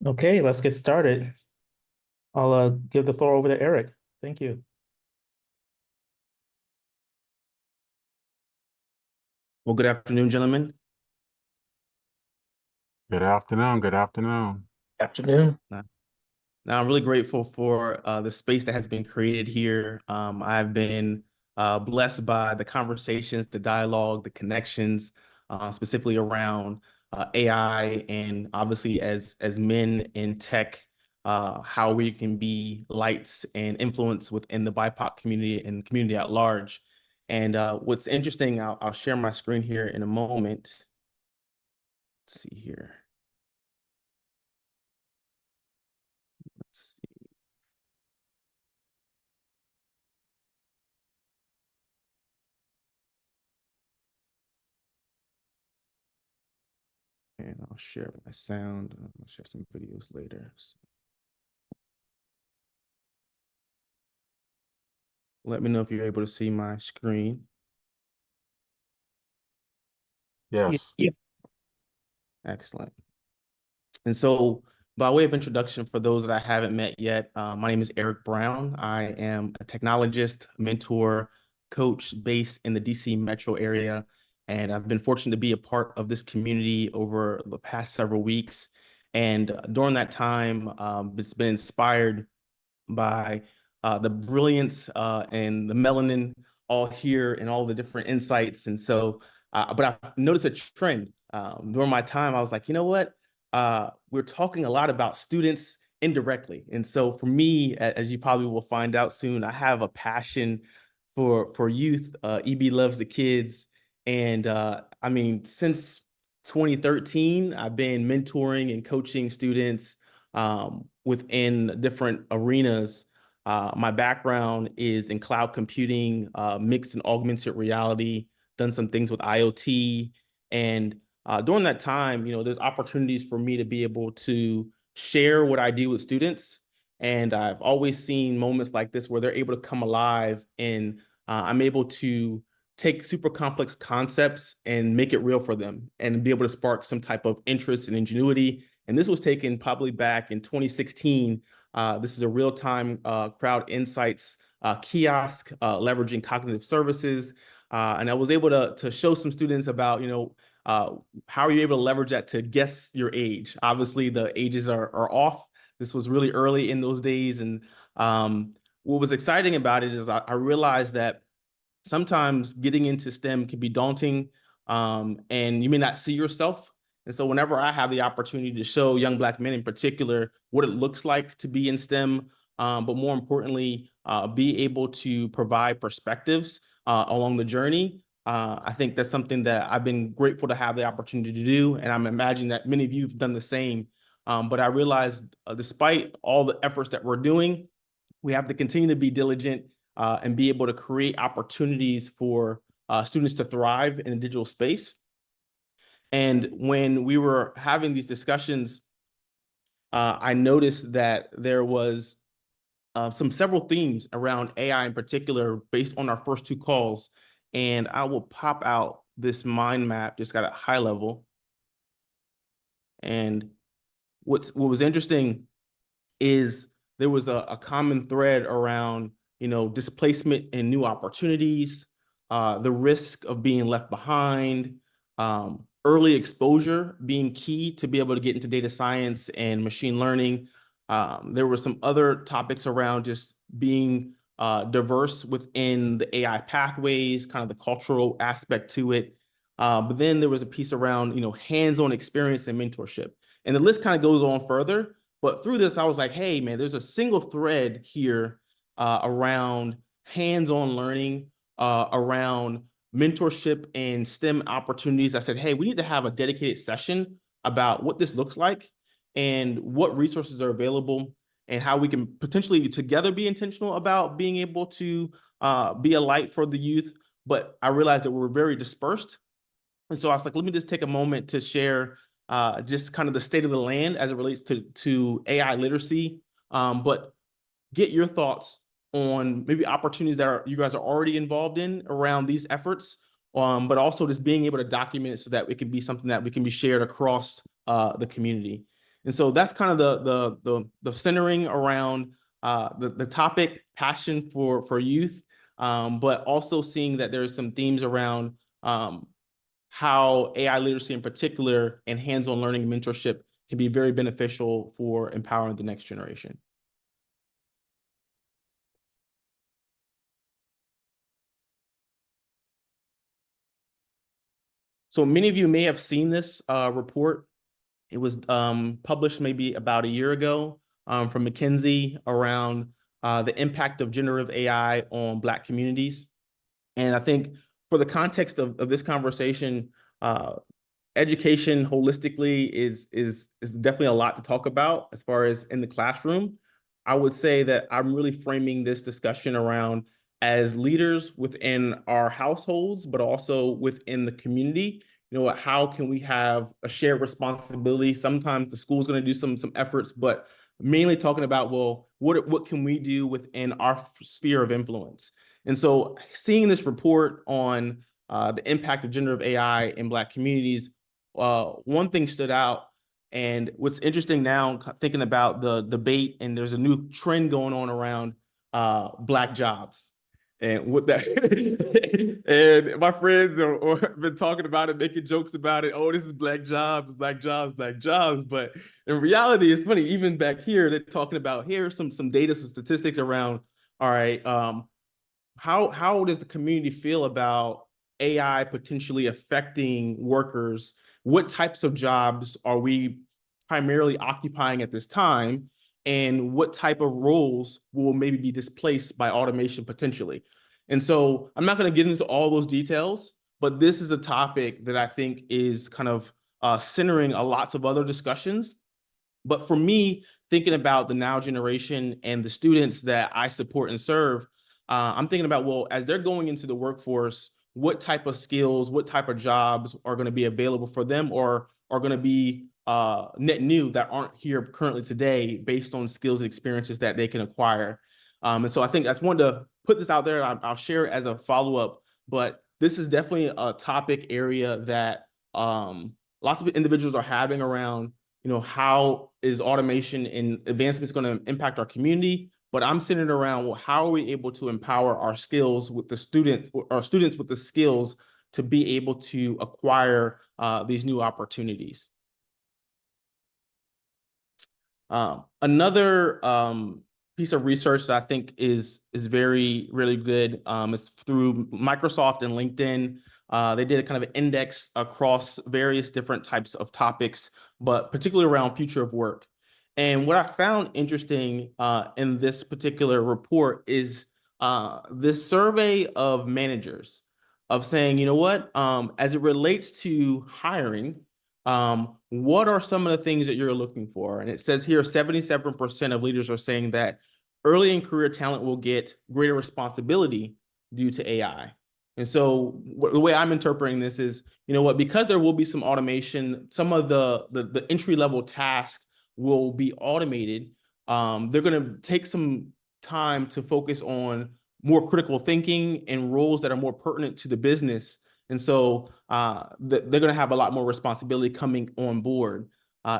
Okay, let's get started. I'll give the floor over to Eric. Thank you. Well, good afternoon, gentlemen. Good afternoon. Good afternoon. Afternoon. Uh, Now, I'm really grateful for the space that has been created here. I've been blessed by the conversations, the dialogue, the connections, specifically around AI, and obviously as men in tech, how we can be lights and influence within the BIPOC community and community at large. And what's interesting, I'll share my screen here in a moment. Let's see here. Let's see. And I'll share my sound. I'll share some videos later. So let me know if you're able to see my screen. Yeah. Yes. Yeah. Excellent. And so, by way of introduction, for those that I haven't met yet, my name is Eric Brown. I am a technologist, mentor, coach based in the DC metro area. And I've been fortunate to be a part of this community over the past several weeks. And during that time, it's been inspired by the brilliance and the melanin all here and all the different insights. And so, but I noticed a trend during my time. I was like, you know what? We're talking a lot about students indirectly. And so for me, as you probably will find out soon, I have a passion for youth. EB loves the kids. And I mean, since 2013, I've been mentoring and coaching students within different arenas. My background is in cloud computing, mixed and augmented reality, done some things with IoT. And during that time, there's opportunities for me to be able to share what I do with students. And I've always seen moments like this where they're able to come alive and I'm able to take super complex concepts and make it real for them and be able to spark some type of interest and ingenuity. And this was taken probably back in 2016. This is a real-time crowd insights kiosk leveraging cognitive services. And I was able to show some students about, how are you able to leverage that to guess your age? Obviously, the ages are off. This was really early in those days. And what was exciting about it is I realized that sometimes getting into STEM can be daunting, and you may not see yourself. And so whenever I have the opportunity to show young Black men in particular what it looks like to be in STEM, but more importantly, be able to provide perspectives along the journey, I think that's something that I've been grateful to have the opportunity to do. And I'm imagining that many of you have done the same. But I realized despite all the efforts that we're doing, we have to continue to be diligent and be able to create opportunities for students to thrive in the digital space. And when we were having these discussions, I noticed that there was several themes around AI in particular based on our first two calls. And I will pop out this mind map just got a high level. And what was interesting is there was a common thread around, displacement and new opportunities, the risk of being left behind, early exposure being key to be able to get into data science and machine learning. There were some other topics around just being diverse within the AI pathways, kind of the cultural aspect to it. But then there was a piece around, hands-on experience and mentorship. And the list kind of goes on further. But through this, I was like, hey, man, there's a single thread here around hands-on learning, around mentorship and STEM opportunities. I said, hey, we need to have a dedicated session about what this looks like and what resources are available and how we can potentially together be intentional about being able to be a light for the youth. But I realized that we're very dispersed. And so I was like, let me just take a moment to share just kind of the state of the land as it relates to AI literacy, but get your thoughts on maybe opportunities that you guys are already involved in around these efforts, but also just being able to document it so that it can be something that we can be shared across the community. And so that's kind of the centering around the topic, passion for youth, but also seeing that there's some themes around how AI literacy in particular and hands-on learning and mentorship can be very beneficial for empowering the next generation. So many of you may have seen this report. It was published maybe about a year ago from McKinsey around the impact of generative AI on Black communities. And I think for the context of this conversation, education holistically is definitely a lot to talk about as far as in the classroom. I would say that I'm really framing this discussion around as leaders within our households, but also within the community. You know, how can we have a shared responsibility? Sometimes the school is going to do some efforts, but mainly talking about, well, what can we do within our sphere of influence? And so seeing this report on the impact of generative AI in Black communities, one thing stood out. And what's interesting now, thinking about the debate, and there's a new trend going on around Black jobs. And what that, and my friends have been talking about it, making jokes about it. Oh, this is Black jobs, Black jobs, Black jobs. But in reality, it's funny. Even back here, they're talking about here's some data, some statistics around. All right, how does the community feel about AI potentially affecting workers? What types of jobs are we primarily occupying at this time? And what type of roles will maybe be displaced by automation potentially? And so I'm not going to get into all those details, but this is a topic that I think is kind of centering a lots of other discussions. But for me, thinking about the now generation and the students that I support and serve, I'm thinking about, well, as they're going into the workforce, what type of skills, what type of jobs are going to be available for them or are going to be net new that aren't here currently today based on skills and experiences that they can acquire. And so I think I just wanted to put this out there. I'll share it as a follow-up, but this is definitely a topic area that lots of individuals are having around, you know, how is automation and advancements going to impact our community? But I'm centered around, well, how are we able to empower our skills with the students, our students with the skills to be able to acquire these new opportunities? Another piece of research that I think is very, really good is through Microsoft and LinkedIn. They did a kind of an index across various different types of topics, but particularly around future of work. And what I found interesting in this particular report is this survey of managers of saying, you know what, as it relates to hiring, what are some of the things that you're looking for? And it says here 77% of leaders are saying that early in career talent will get greater responsibility due to AI. And so the way I'm interpreting this is, you know what, because there will be some automation, some of the entry-level tasks will be automated. They're going to take some time to focus on more critical thinking and roles that are more pertinent to the business. And so they're going to have a lot more responsibility coming on board.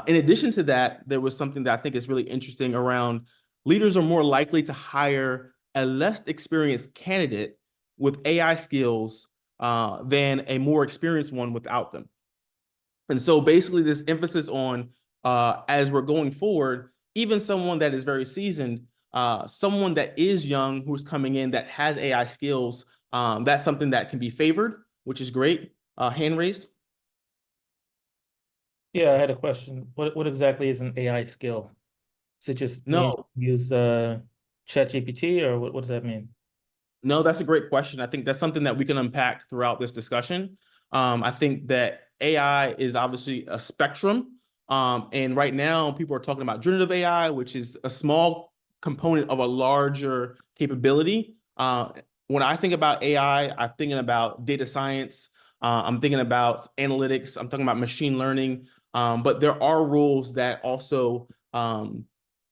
In addition to that, there was something that I think is really interesting around leaders are more likely to hire a less experienced candidate with AI skills than a more experienced one without them. And so basically this emphasis on as we're going forward, even someone that is very seasoned, someone that is young who's coming in that has AI skills, that's something that can be favored, which is great. Hand raised. Yeah, I had a question. What exactly is an AI skill? Is it just No, use ChatGPT or what does that mean? No, that's a great question. I think that's something that we can unpack throughout this discussion. I think that AI is obviously a spectrum. And right now, people are talking about generative AI, which is a small component of a larger capability. When I think about AI, I'm thinking about data science. I'm thinking about analytics. I'm talking about machine learning. But there are roles that also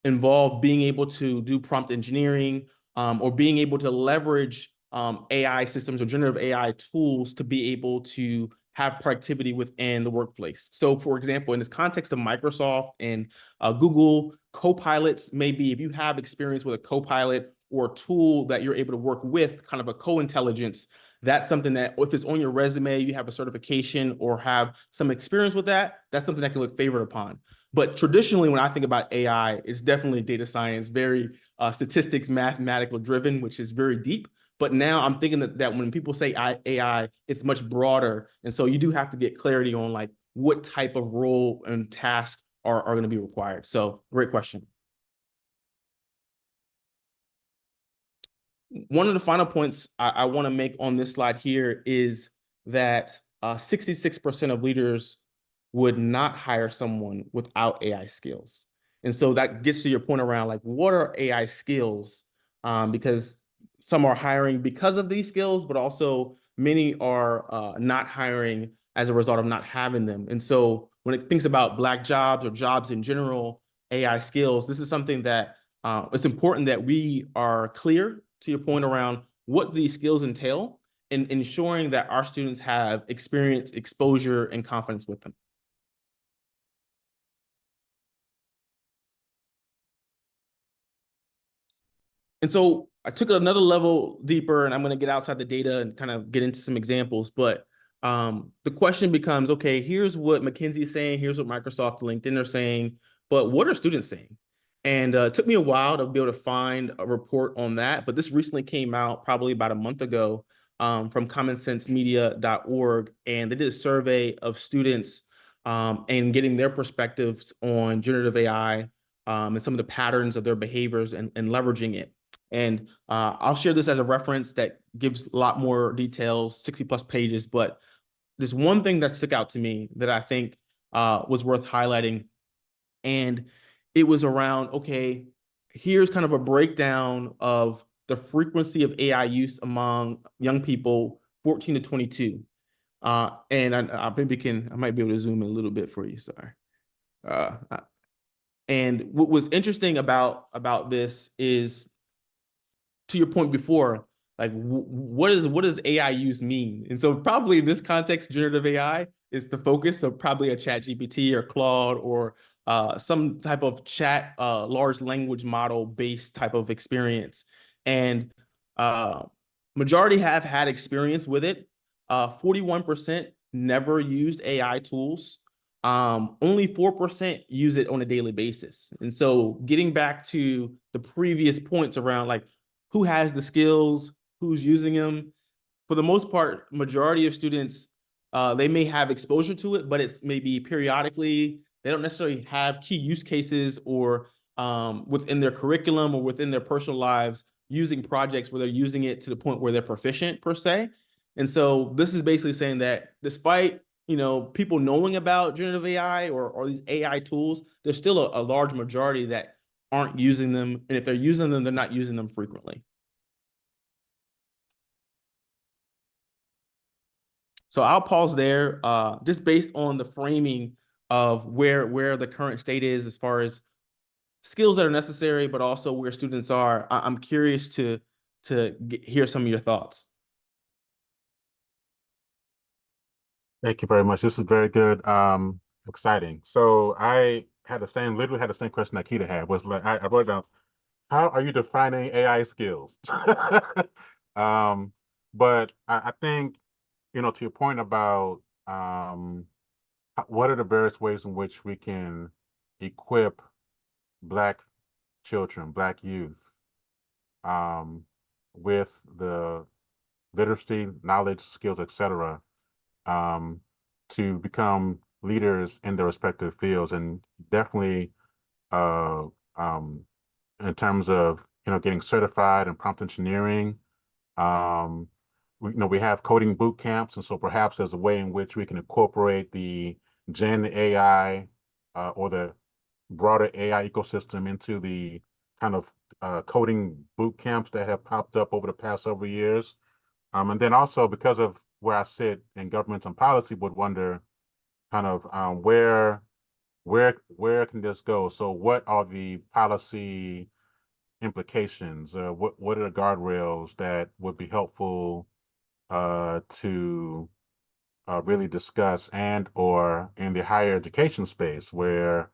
involve being able to do prompt engineering, or being able to leverage AI systems or generative AI tools to be able to have productivity within the workplace. So for example, in this context of Microsoft and Google, co-pilots, maybe if you have experience with a co-pilot or a tool that you're able to work with, kind of a co-intelligence, that's something that if it's on your resume, you have a certification or have some experience with that, that's something that can look favored upon. But traditionally, when I think about AI, it's definitely data science, very statistics, mathematical driven, which is very deep. But now I'm thinking that when people say AI, it's much broader. And so you do have to get clarity on like what type of role and task are going to be required. So great question. One of the final points I want to make on this slide here is that 66% of leaders would not hire someone without AI skills. And so that gets to your point around like, what are AI skills? Because some are hiring because of these skills, but also many are not hiring as a result of not having them. And so when it thinks about Black jobs or jobs in general, AI skills, this is something that it's important that we are clear to your point around what these skills entail and ensuring that our students have experience, exposure, and confidence with them. And so I took it another level deeper, and I'm going to get outside the data and kind of get into some examples. But the question becomes, okay, here's what McKinsey is saying, here's what Microsoft, LinkedIn are saying, but what are students saying? And it took me a while to be able to find a report on that, but this recently came out probably about a month ago from commonsensemedia.org, and they did a survey of students and getting their perspectives on generative AI and some of the patterns of their behaviors and leveraging it. And I'll share this as a reference that gives a lot more details, 60 plus pages, but there's one thing that stuck out to me that I think was worth highlighting. And it was around, okay, here's kind of a breakdown of the frequency of AI use among young people 14 to 22. And I might be able to zoom in a little bit for you, sorry. And what was interesting about this is, to your point before, like what does AI use mean? And so probably in this context, generative AI is the focus. So probably a Chat GPT or Claude or some type of chat, large language model based type of experience. And majority have had experience with it. 41% never used AI tools. Only 4% use it on a daily basis. And so getting back to the previous points around like who has the skills, who's using them, for the most part, majority of students, they may have exposure to it, but it's maybe periodically. They don't necessarily have key use cases or within their curriculum or within their personal lives using projects where they're using it to the point where they're proficient per se. And so this is basically saying that despite people knowing about generative AI or these AI tools, there's still a large majority that aren't using them. And if they're using them, they're not using them frequently. So I'll pause there, just based on the framing of where the current state is as far as skills that are necessary, but also where students are. I'm curious to hear some of your thoughts. Thank you very much. This is very good, exciting. So I had literally had the same question that Keita had, was like, I wrote down, how are you defining AI skills? But I think, to your point about what are the various ways in which we can equip Black children, Black youth, um, with the literacy, knowledge, skills, etc., um, to become leaders in their respective fields, and definitely uh, um, in terms of getting certified in prompt engineering. We have coding boot camps, and so perhaps there's a way in which we can incorporate the Gen AI or the broader AI ecosystem into the kind of coding boot camps that have popped up over the past several years. And then also, because of where I sit in government and policy, would wonder kind of where can this go? So what are the policy implications? What are the guardrails that would be helpful to really discuss, and or in the higher education space where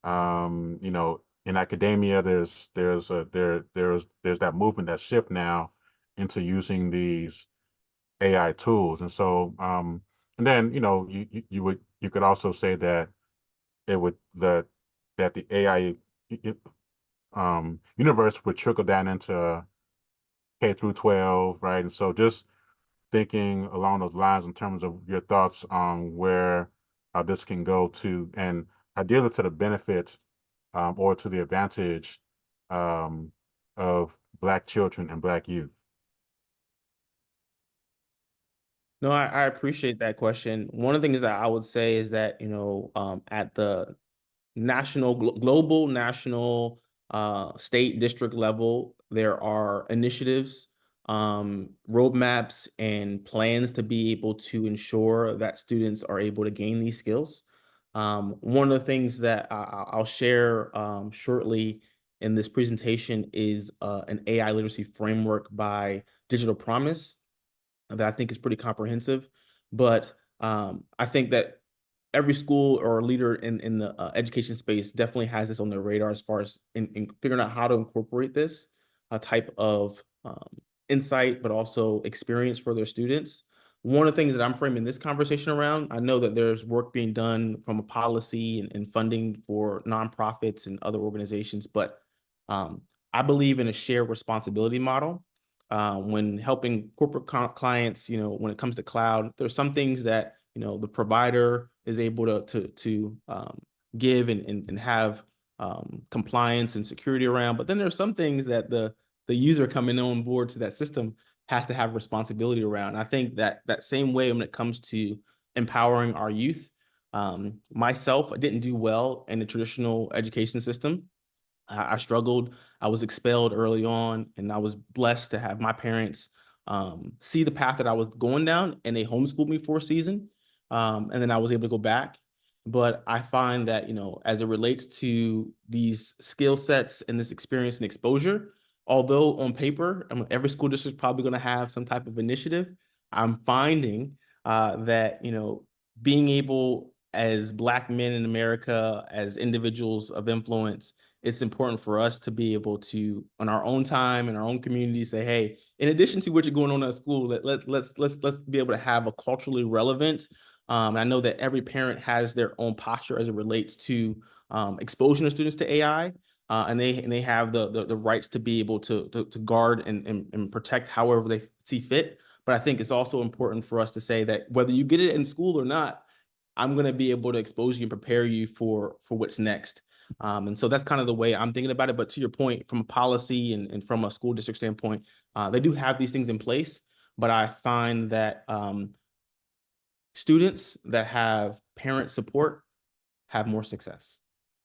in academia there's that movement, that shift now into using these AI tools. And so and then you could also say that it would that the AI universe would trickle down into K through 12, right? And so just thinking along those lines in terms of your thoughts on where this can go to, and ideally to the benefit or to the advantage um, of Black children and Black youth. No, I appreciate that question. One of the things that I would say is that, at the global, national, state, district level, there are initiatives, roadmaps, and plans to be able to ensure that students are able to gain these skills. One of the things that I'll share shortly in this presentation is an AI literacy framework by Digital Promise that I think is pretty comprehensive. But I think that every school or leader in the education space definitely has this on their radar as far as in figuring out how to incorporate this type of insight, but also experience for their students. One of the things that I'm framing this conversation around, I know that there's work being done from a policy and funding for nonprofits and other organizations, but I believe in a shared responsibility model. When helping corporate clients, when it comes to cloud, there's some things that the provider is able to give and have compliance and security around. But then there's some things that the user coming on board to that system has to have responsibility around. I think that same way when it comes to empowering our youth, myself, I didn't do well in the traditional education system. I struggled. I was expelled early on, and I was blessed to have my parents see the path that I was going down, and they homeschooled me for a season. And then I was able to go back. But I find that, as it relates to these skill sets and this experience and exposure, although on paper, every school district is probably going to have some type of initiative, I'm finding that, being able as Black men in America, as individuals of influence, it's important for us to be able to, on our own time in our own community, say, hey, in addition to what you're going on at school, let's be able to have a culturally relevant. And I know that every parent has their own posture as it relates to exposing their students to AI, and they have the rights to be able to guard and protect however they see fit. But I think it's also important for us to say that whether you get it in school or not, I'm going to be able to expose you and prepare you for what's next. And so that's kind of the way I'm thinking about it. But to your point, from a policy and from a school district standpoint, they do have these things in place. But I find that students that have parent support have more success.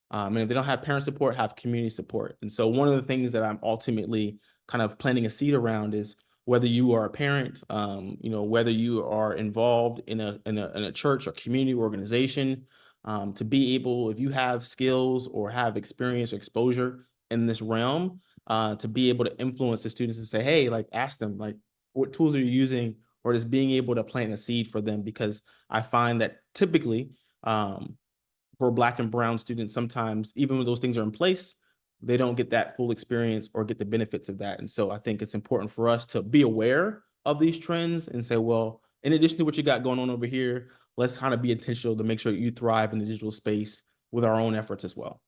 And if they don't have parent support, have community support. And so one of the things that I'm ultimately kind of planting a seed around is whether you are a parent, whether you are involved in a church or community organization, to be able, if you have skills or have experience or exposure in this realm, to be able to influence the students and say, hey, like ask them, like, what tools are you using? Or just being able to plant a seed for them, because I find that typically, for Black and brown students, sometimes even when those things are in place, they don't get that full experience or get the benefits of that. And so I think it's important for us to be aware of these trends and say, well, in addition to what you got going on over here, let's kind of be intentional to make sure you thrive in the digital space with our own efforts as well.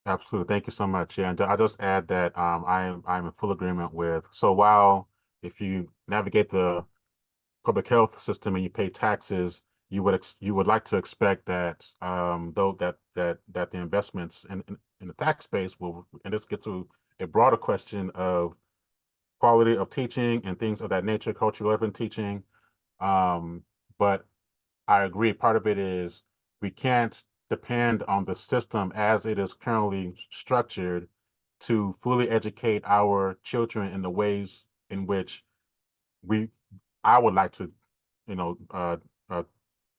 Absolutely. Thank you so much. Yeah, and I'll just add that I'm in full agreement with. So while if you navigate the public health system and you pay taxes, you would like to expect that though that the investments in the tax base will, and this gets to a broader question of quality of teaching and things of that nature, culturally relevant teaching. But I agree. Part of it is we can't depend on the system as it is currently structured to fully educate our children in the ways in which we I would like to, you know,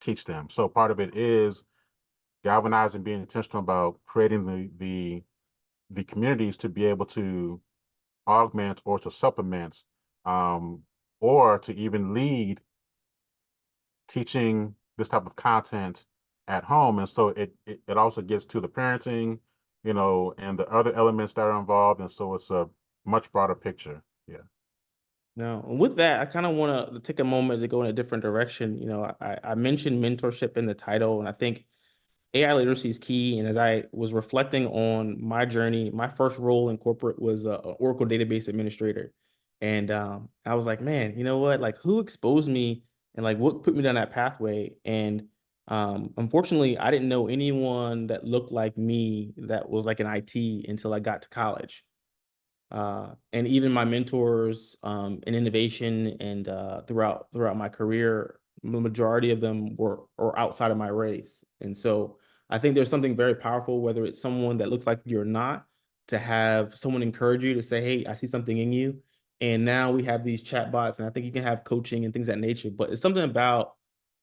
teach them. So part of it is galvanizing, being intentional about creating the communities to be able to augment or to supplement, um, or to even lead teaching this type of content at home. And so it also gets to the parenting, and the other elements that are involved. And so it's a much broader picture. Yeah. Now, with that, I kind of want to take a moment to go in a different direction. I mentioned mentorship in the title, and I think AI literacy is key. And as I was reflecting on my journey, my first role in corporate was a Oracle database administrator. And I was like, man, you know what? Like, who exposed me and like what put me down that pathway? And unfortunately, I didn't know anyone that looked like me that was like in IT until I got to college. And even my mentors in innovation and throughout my career, the majority of them were outside of my race. And so I think there's something very powerful, whether it's someone that looks like you or not, to have someone encourage you to say, hey, I see something in you. And now we have these chat bots, and I think you can have coaching and things of that nature, but it's something about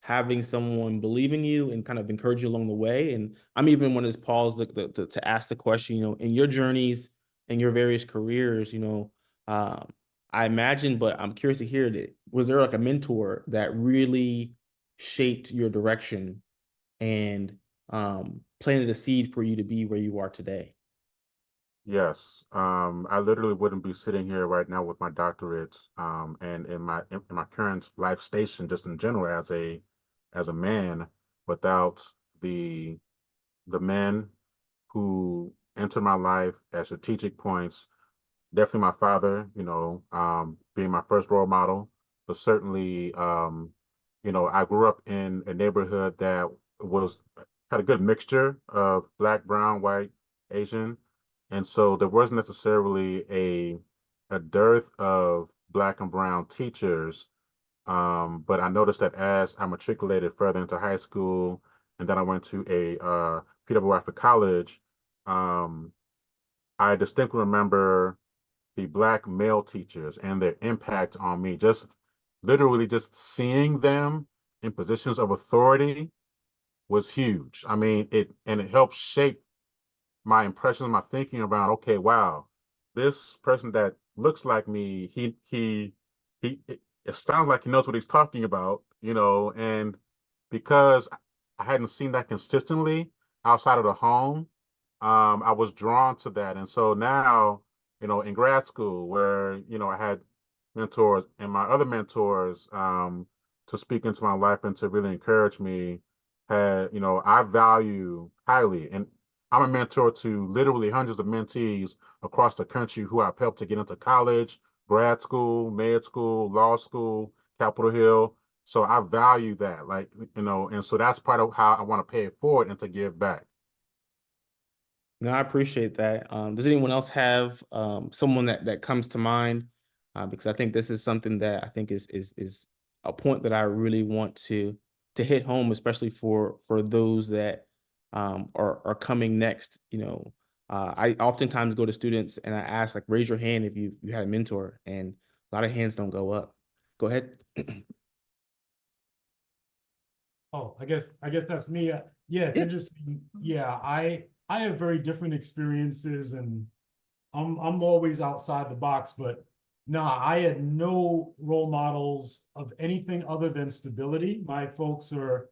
having someone believe in you and kind of encourage you along the way. And I'm even one of paused to ask the question, in your journeys and your various careers, um, I imagine, but I'm curious to hear that. Was there like a mentor that really shaped your direction and planted a seed for you to be where you are today? Yes. I literally wouldn't be sitting here right now with my doctorate, and in my current life station, just in general, as a man, without the the men who enter my life at strategic points. Definitely my father, being my first role model, but certainly, I grew up in a neighborhood that was had a good mixture of black, brown, white, Asian, and so there wasn't necessarily a dearth of black and brown teachers. But I noticed that as I matriculated further into high school, and then I went to a PWI for college, um, I distinctly remember the black male teachers and their impact on me. Just literally just seeing them in positions of authority was huge. I mean, it helped shape my impressions, my thinking around, okay, wow, this person that looks like me, it sounds like he knows what he's talking about, and because I hadn't seen that consistently outside of the home, I was drawn to that. And so now, in grad school where, I had mentors and my other mentors, to speak into my life and to really encourage me I value highly. And I'm a mentor to literally hundreds of mentees across the country who I've helped to get into college, grad school, med school, law school, Capitol Hill. So I value that, like, and so that's part of how I want to pay it forward and to give back. No, I appreciate that. Does anyone else have someone that comes to mind? Because I think this is something that I think is a point that I really want to hit home, especially for those that are coming next. I oftentimes go to students and I ask, like, raise your hand if you had a mentor, and a lot of hands don't go up. Go ahead. Oh, I guess that's me. Yeah, it's Yeah. interesting. Yeah, I have very different experiences, and I'm always outside the box. But no, I had no role models of anything other than stability. My folks are,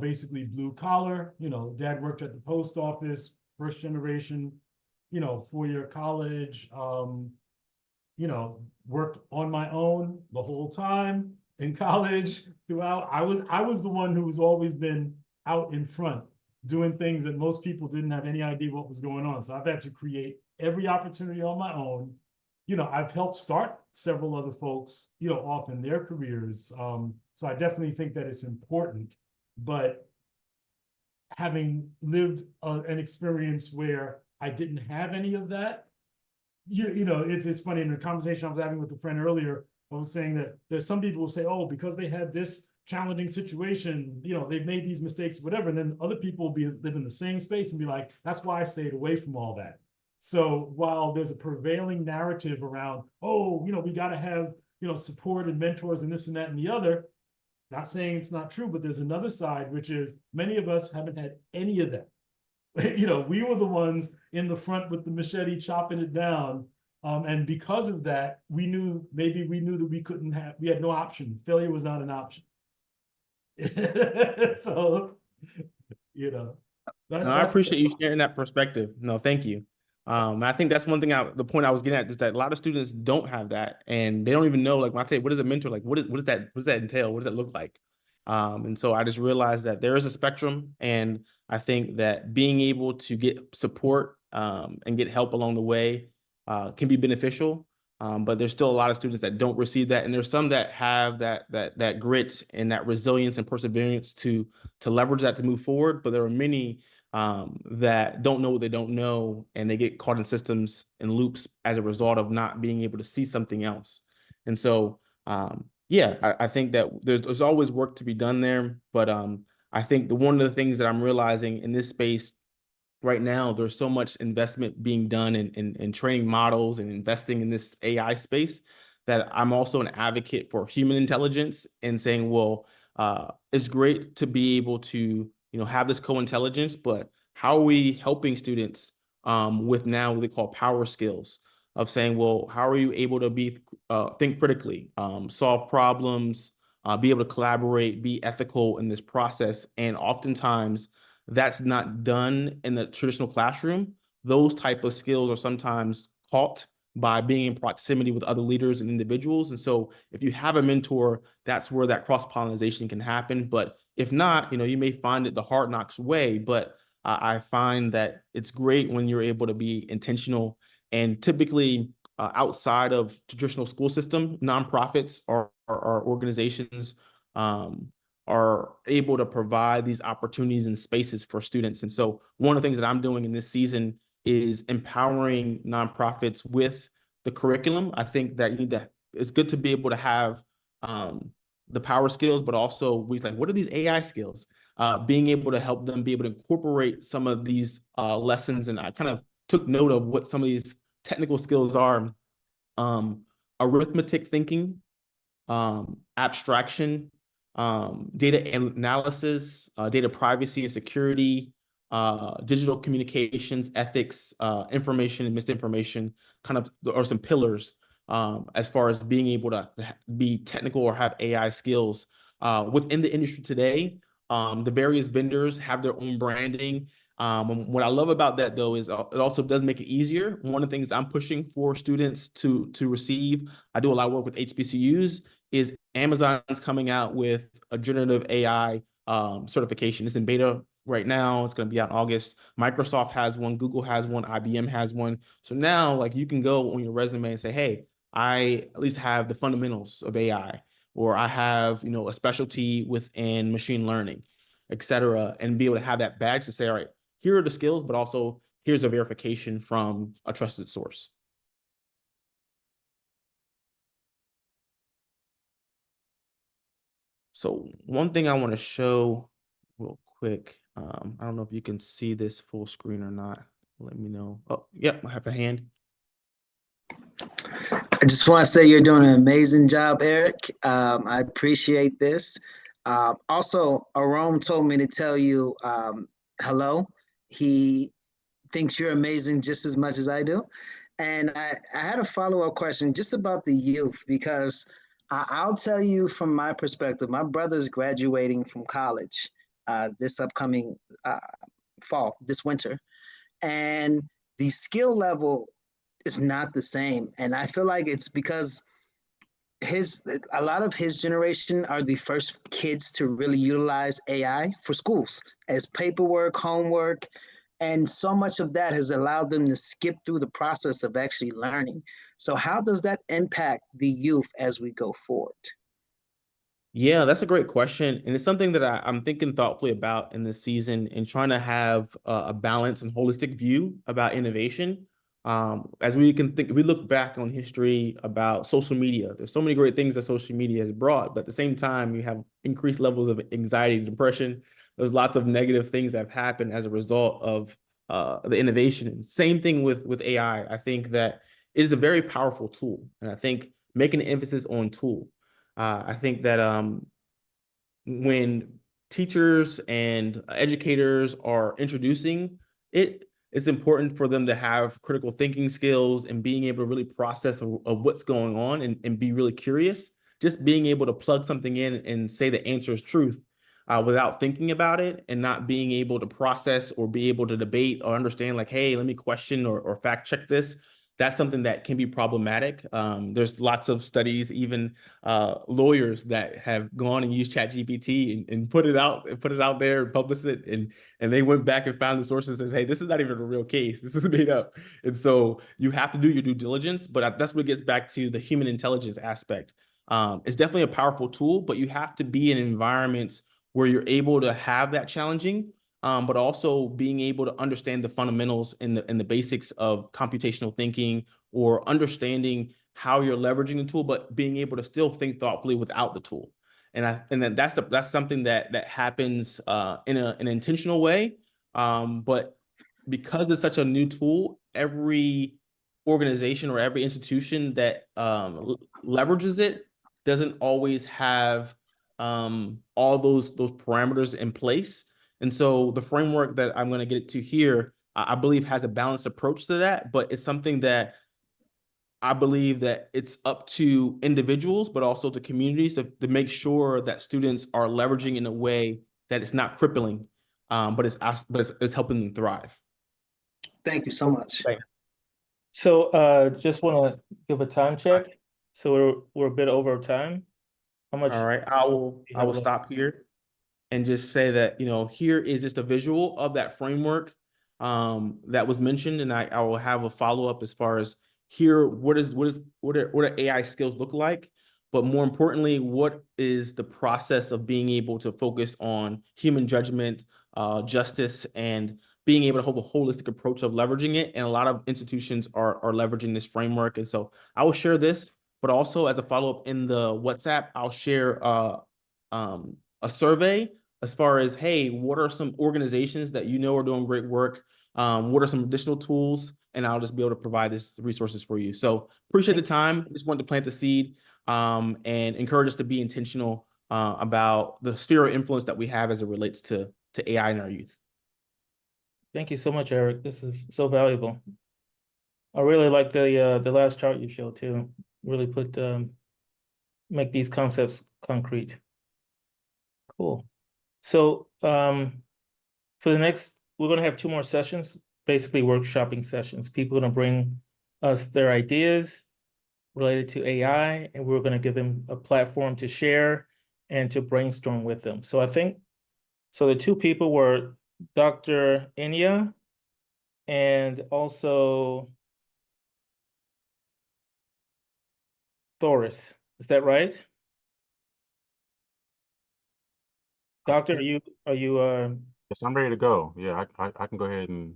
basically blue collar. Dad worked at the post office, first generation. 4-year college. Worked on my own the whole time in college throughout. I was the one who's always been out in front doing things that most people didn't have any idea what was going on. So I've had to create every opportunity on my own. I've helped start several other folks, off in their careers. So I definitely think that it's important. But having lived an experience where I didn't have any of that, it's funny. In the conversation I was having with a friend earlier, I was saying that there's some people who say, oh, because they had this challenging situation, they've made these mistakes, whatever. And then other people will live in the same space and be like, that's why I stayed away from all that. So while there's a prevailing narrative around, oh, we got to have, support and mentors and this and that and the other, not saying it's not true, but there's another side, which is many of us haven't had any of that. We were the ones in the front with the machete chopping it down. And because of that, we knew that we had no option. Failure was not an option. So, you know, No, I appreciate you sharing that perspective. No, thank you. I think that's one thing the point I was getting at is that a lot of students don't have that, and they don't even know, like when I say, what is a mentor? Like, what does that entail? What does that look like? And so I just realized that there is a spectrum, and I think that being able to get support, and get help along the way, can be beneficial. But there's still a lot of students that don't receive that, and there's some that have that grit and that resilience and perseverance to leverage that to move forward. But there are many that don't know what they don't know, and they get caught in systems and loops as a result of not being able to see something else. And so, yeah, I think that there's always work to be done there. But I think one of the things that I'm realizing in this space right now, there's so much investment being done in training models and investing in this AI space that I'm also an advocate for human intelligence and saying, well, it's great to be able to, have this co-intelligence, but how are we helping students with now what they call power skills of saying, well, how are you able to think critically, solve problems, be able to collaborate, be ethical in this process, and oftentimes that's not done in the traditional classroom. Those type of skills are sometimes taught by being in proximity with other leaders and individuals. And so if you have a mentor, that's where that cross-pollination can happen. But if not, you may find it the hard knocks way. But I find that it's great when you're able to be intentional. And typically outside of traditional school system, nonprofits are organizations are able to provide these opportunities and spaces for students. And so one of the things that I'm doing in this season is empowering nonprofits with the curriculum. I think that it's good to be able to have the power skills, but also what are these AI skills? Being able to help them be able to incorporate some of these lessons. And I kind of took note of what some of these technical skills are. Arithmetic thinking, abstraction, data analysis, data privacy and security, digital communications, ethics, information and misinformation, kind of are some pillars as far as being able to be technical or have AI skills. Within the industry today, the various vendors have their own branding. What I love about that, though, is it also does make it easier. One of the things I'm pushing for students to receive, I do a lot of work with HBCUs, is Amazon's coming out with a generative AI certification. It's in beta right now. It's going to be out in August. Microsoft has one, Google has one, IBM has one. So now, like, you can go on your resume and say, hey, I at least have the fundamentals of AI, or I have, a specialty within machine learning, et cetera, and be able to have that badge to say, all right, here are the skills, but also here's a verification from a trusted source. So one thing I want to show real quick, I don't know if you can see this full screen or not. Let me know. Oh, yep, I have a hand. I just want to say you're doing an amazing job, Eric. I appreciate this. Also, Aram told me to tell you hello. He thinks you're amazing just as much as I do. And I had a follow-up question just about the youth, because I'll tell you from my perspective, my brother's graduating from college this upcoming fall, this winter. And the skill level is not the same. And I feel like it's because a lot of his generation are the first kids to really utilize AI for schools as paperwork, homework, and so much of that has allowed them to skip through the process of actually learning. So how does that impact the youth as we go forward? Yeah, that's a great question. And it's something that I'm thinking thoughtfully about in this season and trying to have a balanced and holistic view about innovation. As we look back on history about social media, there's so many great things that social media has brought, but at the same time, you have increased levels of anxiety and depression. There's lots of negative things that have happened as a result of the innovation. Same thing with AI. I think that it is a very powerful tool. And I think making an emphasis on tool. I think that when teachers and educators are introducing it, it's important for them to have critical thinking skills and being able to really process of what's going on and be really curious. Just being able to plug something in and say the answer is truth without thinking about it and not being able to process or be able to debate or understand like, hey, let me question or fact check this. That's something that can be problematic. There's lots of studies, even lawyers that have gone and used ChatGPT and put it out there, published it, and they went back and found the sources and says, hey, this is not even a real case. This is made up. And so you have to do your due diligence, but that's what gets back to the human intelligence aspect. It's definitely a powerful tool, but you have to be in environments where you're able to have that challenging, but also being able to understand the fundamentals and the basics of computational thinking, or understanding how you're leveraging the tool, but being able to still think thoughtfully without the tool. And then that's something that happens in an intentional way. But because it's such a new tool, every organization or every institution that leverages it doesn't always have all those parameters in place. And so the framework that I'm going to get to here, I believe has a balanced approach to that, but it's something that I believe that it's up to individuals, but also to communities to make sure that students are leveraging in a way that it's not crippling, but it's helping them thrive. Thank you so much. Thanks. So just want to give a time check. So we're a bit over time. How much? All right, I will left? stop here and just say that, here is just a visual of that framework that was mentioned, and I will have a follow-up as far as here, what do AI skills look like? But more importantly, what is the process of being able to focus on human judgment, justice, and being able to hold a holistic approach of leveraging it? And a lot of institutions are leveraging this framework. And so I will share this, but also as a follow-up in the WhatsApp, I'll share a survey as far as, hey, what are some organizations that are doing great work? What are some additional tools? And I'll just be able to provide these resources for you. So appreciate the time. Just wanted to plant the seed and encourage us to be intentional about the sphere of influence that we have as it relates to AI in our youth. Thank you so much, Eric. This is so valuable. I really like the last chart you showed too. Really make these concepts concrete. Cool. So for the next, we're going to have 2 more sessions, basically workshopping sessions. People are going to bring us their ideas related to AI, and we're going to give them a platform to share and to brainstorm with them. So I think, so the 2 people were Dr. Inya and also Thoris. Is that right? Doctor, are you Yes, I'm ready to go. Yeah, I can go ahead and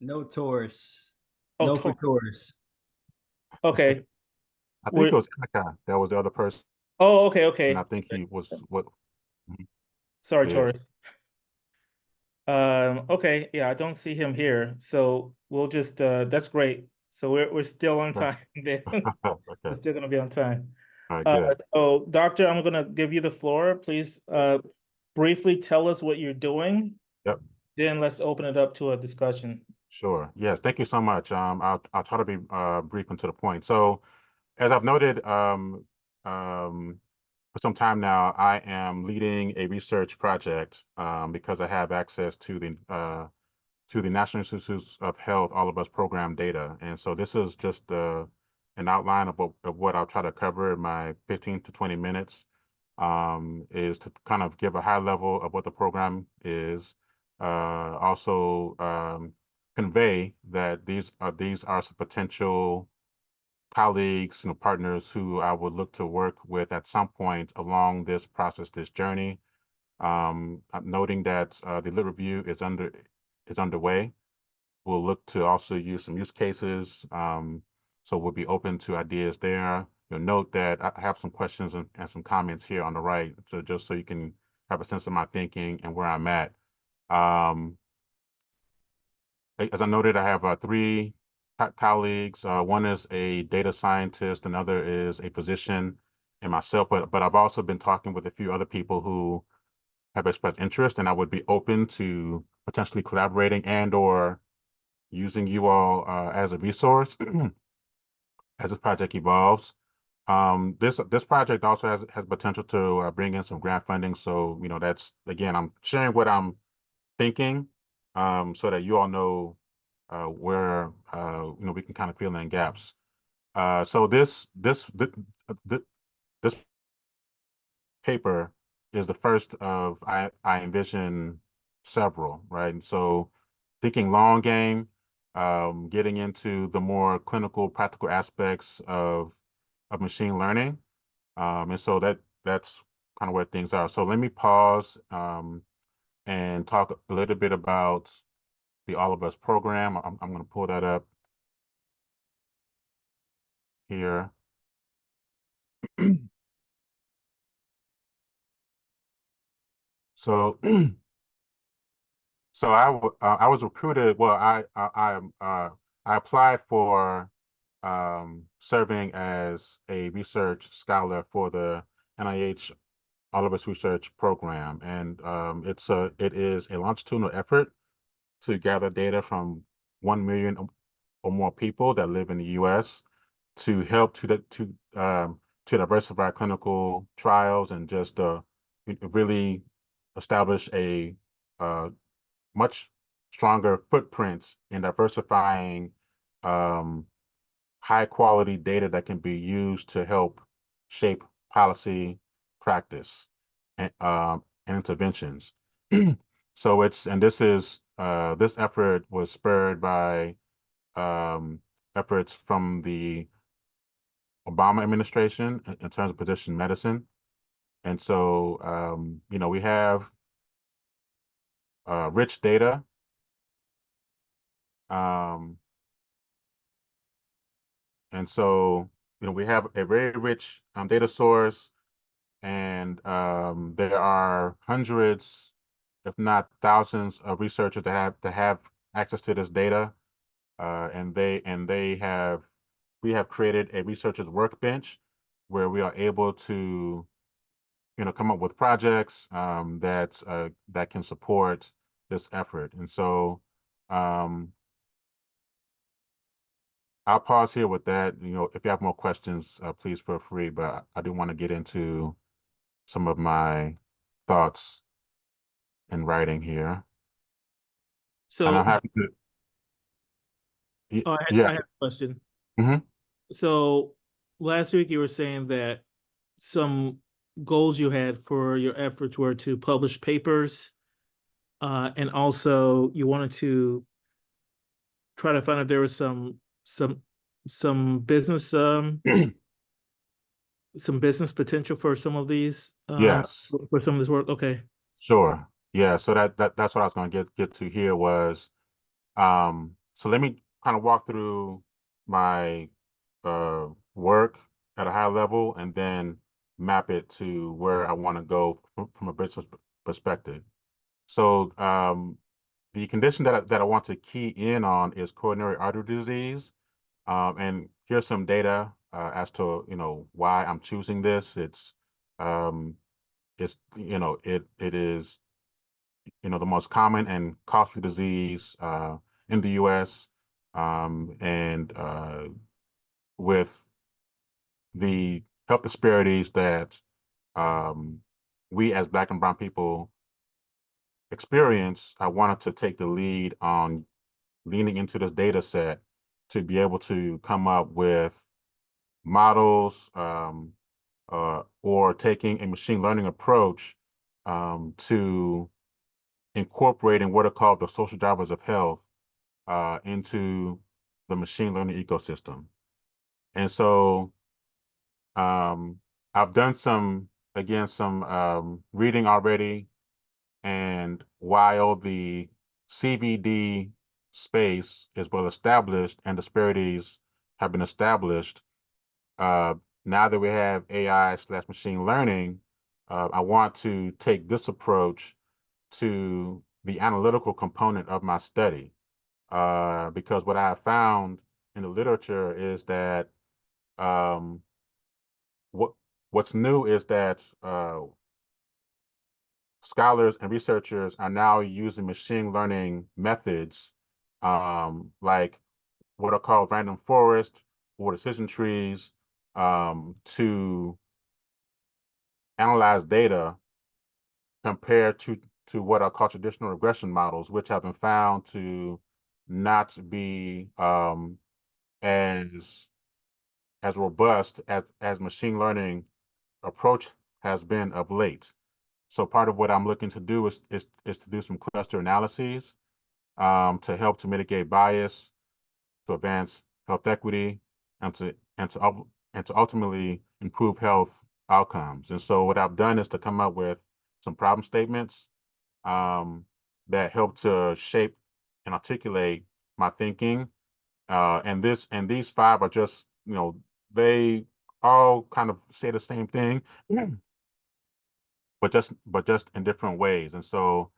No Taurus. Oh, No for Taurus. okay. I think it was Kaka that was the other person. Oh, okay. And I think he was what. Sorry, Yeah. Taurus. Okay, yeah, I don't see him here, so we'll just that's great. So we're still on time. We're Okay. still gonna be on time. All right, good. So Doctor, I'm gonna give you the floor. Please briefly tell us what you're doing. Yep. Then let's open it up to a discussion. Sure. Yes. Thank you so much. I'll try to be brief and to the point. So, as I've noted, for some time now, I am leading a research project because I have access to the National Institutes of Health All of Us program data, and so this is just an outline of what I'll try to cover in my 15 to 20 minutes. Is to kind of give a high level of what the program is. Also convey that these are some potential colleagues, partners who I would look to work with at some point along this process, this journey. I'm noting that the lit review is underway. We'll look to also use some use cases. So we'll be open to ideas there. You'll note that I have some questions and some comments here on the right, so just so you can have a sense of my thinking and where I'm at. As I noted, I have 3 colleagues. One is a data scientist, another is a physician, and myself. But I've also been talking with a few other people who have expressed interest, and I would be open to potentially collaborating and/or using you all as a resource as this project evolves. This project also has potential to bring in some grant funding. So, that's, again, I'm sharing what I'm thinking, so that you all know where we can kind of fill in gaps. So this paper is the first of I envision several, right? And so thinking long game, getting into the more clinical, practical aspects of machine learning. And so that's kind of where things are. So let me pause and talk a little bit about the All of Us program. I'm going to pull that up here. So so I was recruited. Well, I applied for serving as a research scholar for the NIH All of Us Research Program, and it is a longitudinal effort to gather data from 1 million or more people that live in the U.S. to help to diversify clinical trials and just really establish a much stronger footprints in diversifying high quality data that can be used to help shape policy, practice, and interventions. So this effort was spurred by efforts from the Obama administration in terms of precision medicine. And so, we have rich data. Um, and so, we have a very rich data source, and there are hundreds, if not thousands, of researchers that have access to this data. We have created a researcher's workbench where we are able to come up with projects that can support this effort. And so I'll pause here with that. If you have more questions, please feel free. But I do want to get into some of my thoughts in writing here, and So, I'm happy to. oh, Yeah. I have a question. Mm-hmm. So last week you were saying that some goals you had for your efforts were to publish papers, and also you wanted to try to find if there was some business some business potential for some of these Yes. for some of this work. Okay. Sure. Yeah. So that's what I was going to get to here was, so let me kind of walk through my work at a high level and then map it to where I want to go from a business perspective. So the condition that I want to key in on is coronary artery disease. And here's some data as to why I'm choosing this. Um, it is the most common and costly disease in the U.S. And with the health disparities that um, we as Black and Brown people experience, I wanted to take the lead on leaning into this data set to be able to come up with models, or taking a machine learning approach to incorporating what are called the social drivers of health into the machine learning ecosystem. And so I've done some reading already, and while the CVD space is well established and disparities have been established, uh, now that we have AI/machine learning, I want to take this approach to the analytical component of my study, because what I have found in the literature is that um, what's new is that scholars and researchers are now using machine learning methods, like what are called random forest or decision trees, to analyze data compared to what are called traditional regression models, which have been found to not be as robust as machine learning approach has been of late. So part of what I'm looking to do is to do some cluster analyses to help to mitigate bias, to advance health equity, and to ultimately improve health outcomes. And so what I've done is to come up with some problem statements that help to shape and articulate my thinking. And these 5 are just, they all kind of say the same thing, but just in different ways. And so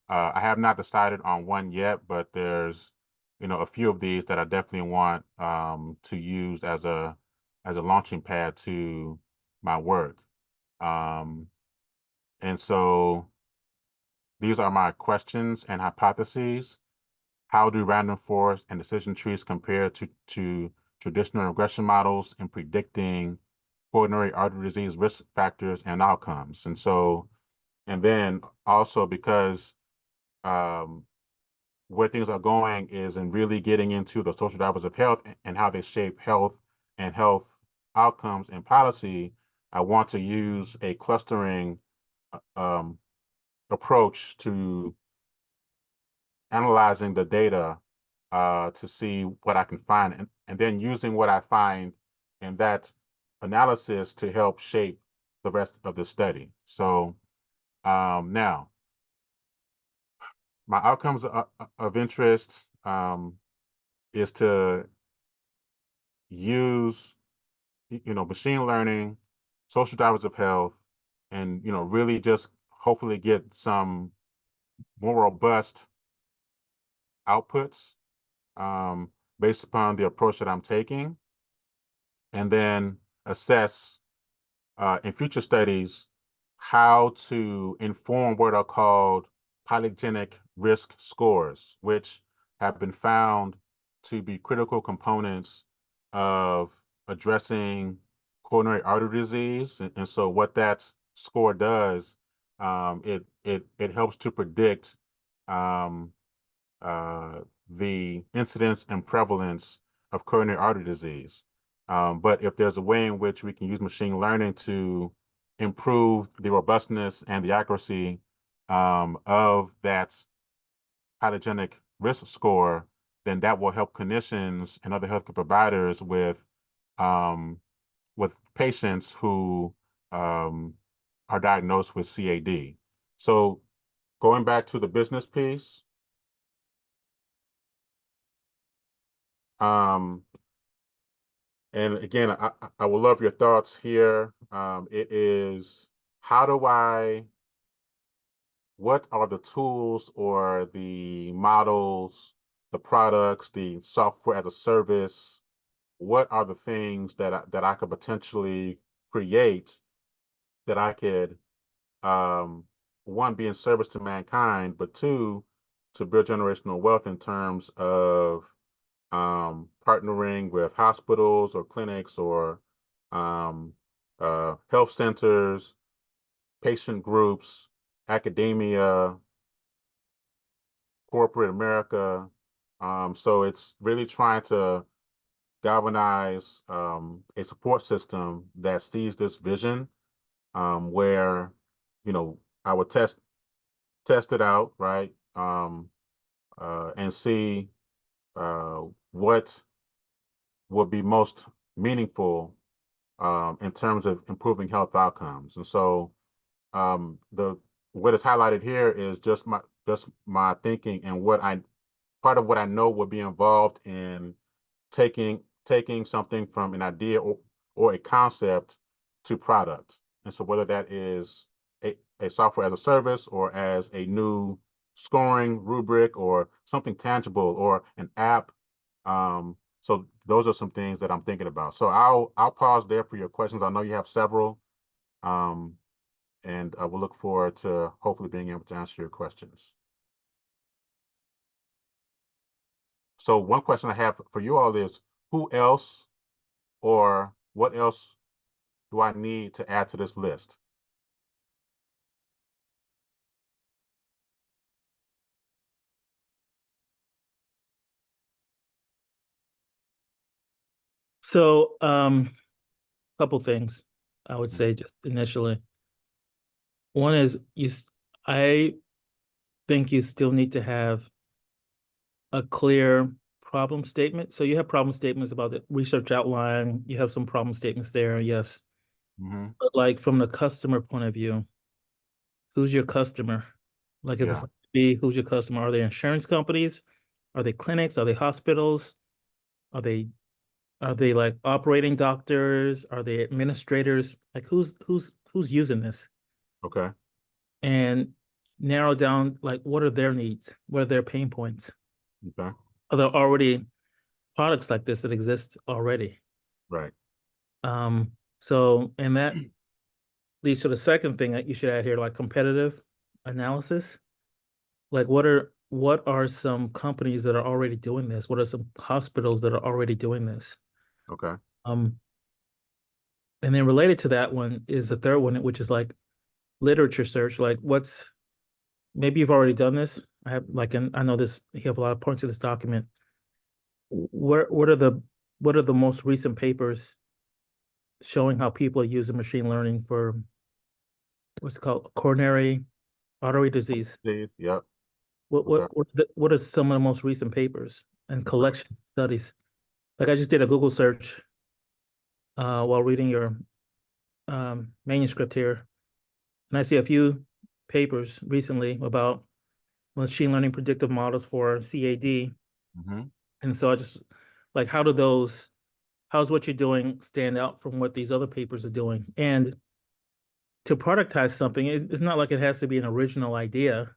I have not decided on one yet, but there's a few of these that I definitely want to use as a launching pad to my work. And so these are my questions and hypotheses. How do random forest and decision trees compare to traditional regression models in predicting coronary artery disease risk factors and outcomes? And so, and then also because where things are going is in really getting into the social drivers of health and how they shape health and health outcomes and policy, I want to use a clustering approach to analyzing the data to see what I can find, and then using what I find in that analysis to help shape the rest of the study. So now, my outcomes of interest is to use machine learning, social drivers of health, and really just hopefully get some more robust outputs based upon the approach that I'm taking, and then assess in future studies how to inform what are called polygenic risk scores, which have been found to be critical components of addressing coronary artery disease. And so what that score does, it helps to predict um, the incidence and prevalence of coronary artery disease. But if there's a way in which we can use machine learning to improve the robustness and the accuracy of that polygenic risk score, then that will help clinicians and other healthcare providers um, with patients who are diagnosed with CAD. So going back to the business piece, and again, I would love your thoughts here. It is, what are the tools or the models, the products, the software as a service? What are the things that I could potentially create that I could, one, be in service to mankind, but two, to build generational wealth in terms of partnering with hospitals or clinics or health centers, patient groups, academia, corporate America. So it's really trying to galvanize a support system that sees this vision where, I would test it out, right? And see what would be most meaningful in terms of improving health outcomes. And so the what is highlighted here is just my thinking and part of what I know would be involved in taking something from an idea or a concept to product. And so whether that is a software as a service or as a new scoring rubric or something tangible or an app. So those are some things that I'm thinking about. So I'll pause there for your questions. I know you have several. And I will look forward to hopefully being able to answer your questions. So one question I have for you all is, who else or what else do I need to add to this list? So, couple things I would say just initially. One is I think you still need to have a clear problem statement. So you have problem statements about the research outline. You have some problem statements there, yes. Mm-hmm. But like from the customer point of view, who's your customer? Like if Yeah. it's who's your customer? Are they insurance companies? Are they clinics? Are they hospitals? Are they like operating doctors? Are they administrators? Like who's using this? Okay. And narrow down like what are their needs? What are their pain points? Okay. Are there already products like this that exist already? Right. So and that leads to the second thing that you should add here, like competitive analysis. Like what are some companies that are already doing this? What are some hospitals that are already doing this? Okay. Um, and then related to that one is the third one, which is like literature search. Like maybe you've already done this. I have like, and I know this, you have a lot of points in this document. What are the most recent papers showing how people are using machine learning for what's it called coronary artery disease? Steve, yep. What Okay. what what what are some of the most recent papers and collection studies? Like I just did a Google search while reading your manuscript here, and I see a few papers recently about machine learning predictive models for CAD. Mm-hmm. And so I just like, how's what you're doing stand out from what these other papers are doing? And to productize something, it's not like it has to be an original idea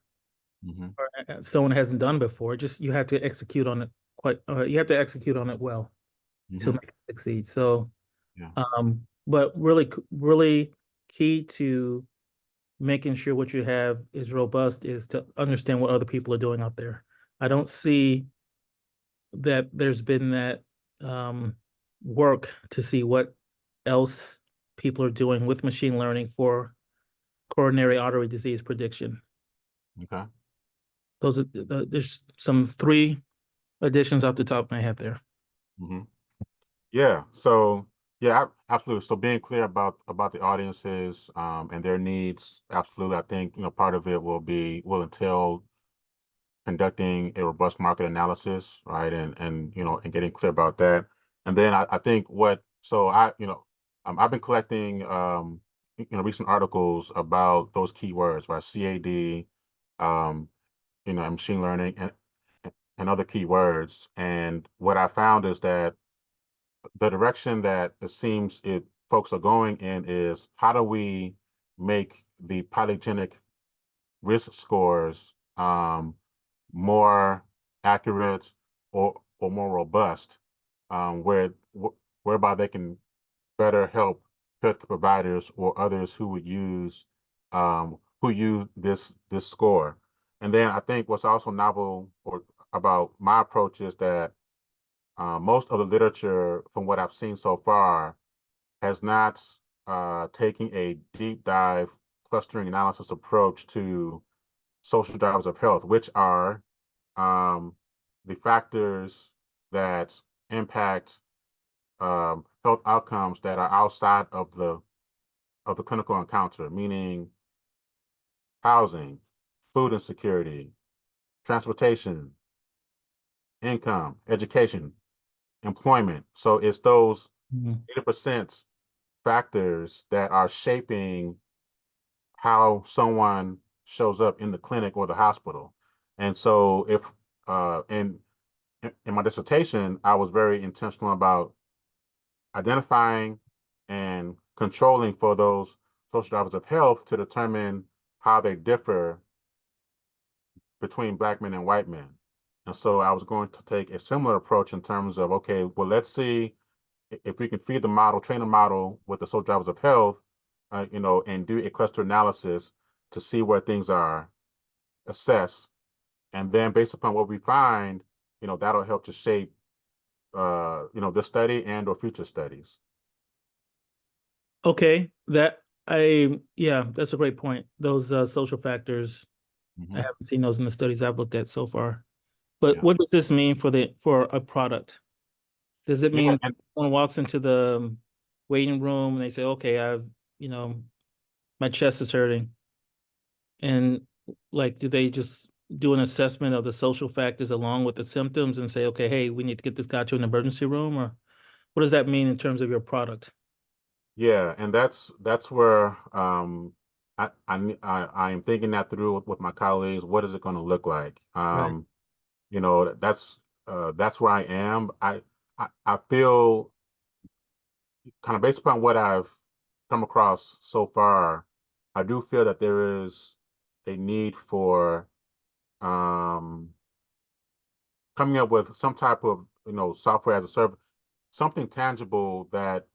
Mm-hmm. or someone hasn't done before. Just you have to execute on it you have to execute on it well to Mm-hmm. make it succeed. So, Yeah. but really, really key to making sure what you have is robust is to understand what other people are doing out there. I don't see that there's been that work to see what else people are doing with machine learning for coronary artery disease prediction. Okay. Those are there's some three additions off the top of my head there. Mm-hmm. Yeah. So yeah, absolutely. So being clear about the audiences and their needs, absolutely. I think part of it will entail conducting a robust market analysis, right? And getting clear about that. And then I think I've been collecting recent articles about those keywords, right? CAD, um, and machine learning and other keywords. And what I found is that the direction that it seems folks are going in is how do we make the polygenic risk scores more accurate or more robust, whereby they can better help healthcare providers or others who would use this score. And then I think what's also novel or about my approach is that most of the literature, from what I've seen so far, has not taken a deep dive clustering analysis approach to social drivers of health, which are the factors that impact health outcomes that are outside of the clinical encounter, meaning housing, food insecurity, transportation, income, education, employment. So it's those 80% factors that are shaping how someone shows up in the clinic or the hospital. And so if in my dissertation, I was very intentional about identifying and controlling for those social drivers of health to determine how they differ between Black men and white men. And so I was going to take a similar approach in terms of, okay, well, let's see if we can feed the model, train the model with the social drivers of health, and do a cluster analysis to see where things are assessed. And then based upon what we find, that'll help to shape, this study and or future studies. Okay, yeah, that's a great point. Those social factors, I haven't seen those in the studies I've looked at so far. But Yeah. what does this mean for a product? Does it Yeah, mean and someone walks into the waiting room and they say, okay, my chest is hurting. And like, do they just do an assessment of the social factors along with the symptoms and say, okay, hey, we need to get this guy to an emergency room? Or what does that mean in terms of your product? yeah, and that's where I am thinking that through with my colleagues. What is it going to look like? Right. That's where I am. I feel kind of based upon what I've come across so far, I do feel that there is a need for um, coming up with some type of software as a service, something tangible that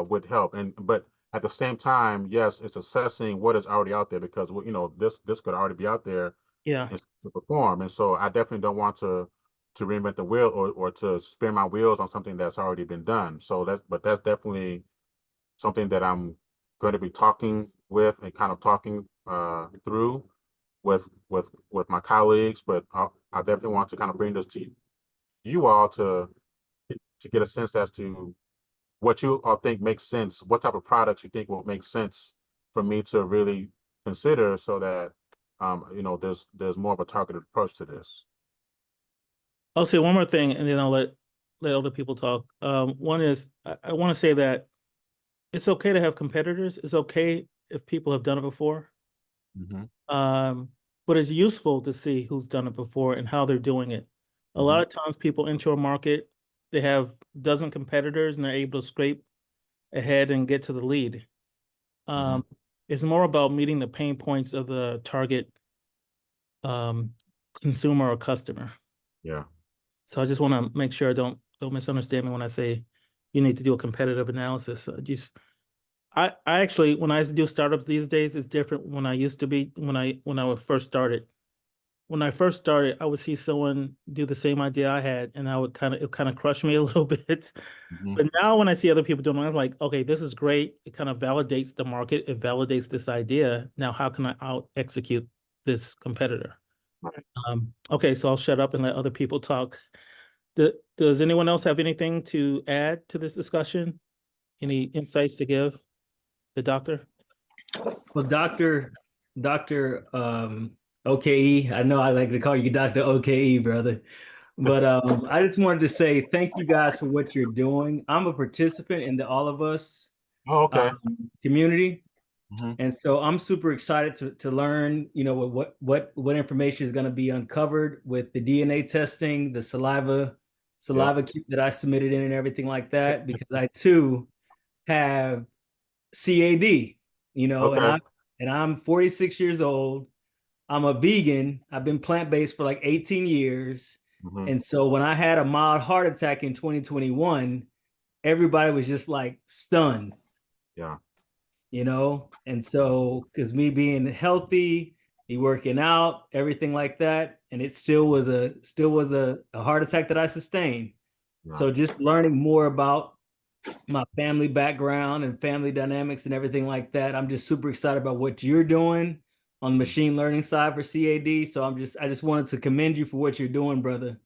would help. But at the same time, yes, it's assessing what is already out there because this could already be out there Yeah. and to perform. And so I definitely don't want to reinvent the wheel or to spin my wheels on something that's already been done. So that's definitely something that I'm going to be talking with and kind of talking through with my colleagues. But I definitely want to kind of bring this to you all to get a sense as to what you all think makes sense, what type of products you think will make sense for me to really consider, so that there's more of a targeted approach to this. I'll say one more thing and then I'll let other people talk. One is I want to say that it's okay to have competitors. It's okay if people have done it before. Mm-hmm. But it's useful to see who's done it before and how they're doing it. A lot of times people enter a market, they have dozen competitors and they're able to scrape ahead and get to the lead. It's more about meeting the pain points of the target consumer or customer. Yeah. So I just want to make sure don't misunderstand me when I say you need to do a competitive analysis. I actually, when I do startups these days, it's different when I used to be when I first started. When I first started, I would see someone do the same idea I had, and it kind of crush me a little bit. Mm-hmm. But now when I see other people doing it, I'm like, okay, this is great. It kind of validates the market. It validates this idea. Now, how can I out execute this competitor? Right. Okay, so I'll shut up and let other people talk. Does anyone else have anything to add to this discussion? Any insights to give the doctor? Well, Doctor OKE, I know I like to call you Doctor OKE, brother. But I just wanted to say thank you guys for what you're doing. I'm a participant in the All of Us Oh, okay. community. Mm-hmm. And so I'm super excited to learn, what information is going to be uncovered with the DNA testing, the saliva kit that I submitted in and everything like that, because I too have CAD, Okay. and I'm 46 years old. I'm a vegan. I've been plant-based for like 18 years. Mm-hmm. And so when I had a mild heart attack in 2021, everybody was just like stunned, Yeah. And so because me being healthy, me working out, everything like that, and it still was a heart attack that I sustained. Yeah. So just learning more about my family background and family dynamics and everything like that, I'm just super excited about what you're doing on the machine learning side for CAD. So I just wanted to commend you for what you're doing, brother.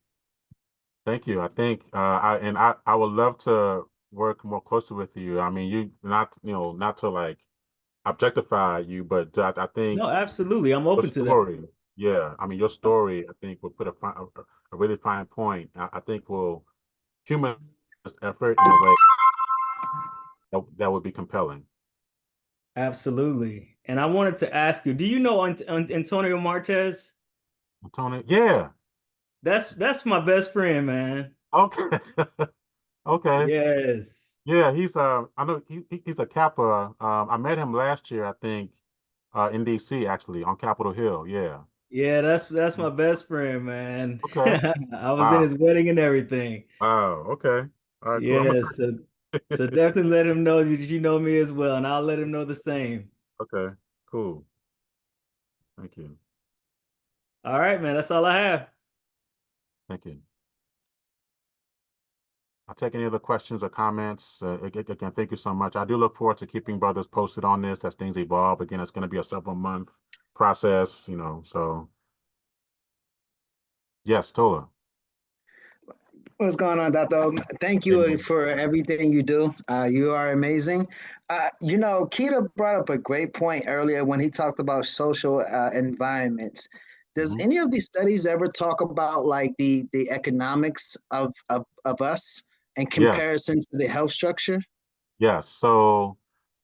Thank you. I think I would love to work more closely with you. I mean, not to like objectify you, but I think No, absolutely. I'm your open to that. story, yeah, I mean, your story, I think will put a really fine point. I think will humanize effort in a way that would be compelling. Absolutely. And I wanted to ask you, do you know Antonio Martez? Tony, yeah, That's my best friend, man. okay, okay, Yes. yeah, I know he's a Kappa. I met him last year, I think, in DC actually on Capitol Hill. Yeah. Yeah, that's my best friend, man. Okay. I was in Wow. his wedding and everything. Wow. Okay. All right. Cool. Yeah, so definitely let him know that you know me as well, and I'll let him know the same. Okay. Cool. Thank you. All right, man. That's all I have. Thank you. I'll take any other questions or comments. Again, thank you so much. I do look forward to keeping brothers posted on this as things evolve. Again, it's going to be a several month process, you know, so yes, Tola. What's going on, Dr. Oldham? Thank you for everything you do. You are amazing. You know, Keita brought up a great point earlier when he talked about social environments. Does any of these studies ever talk about like the economics of us in Yes, comparison to the health structure? yes. So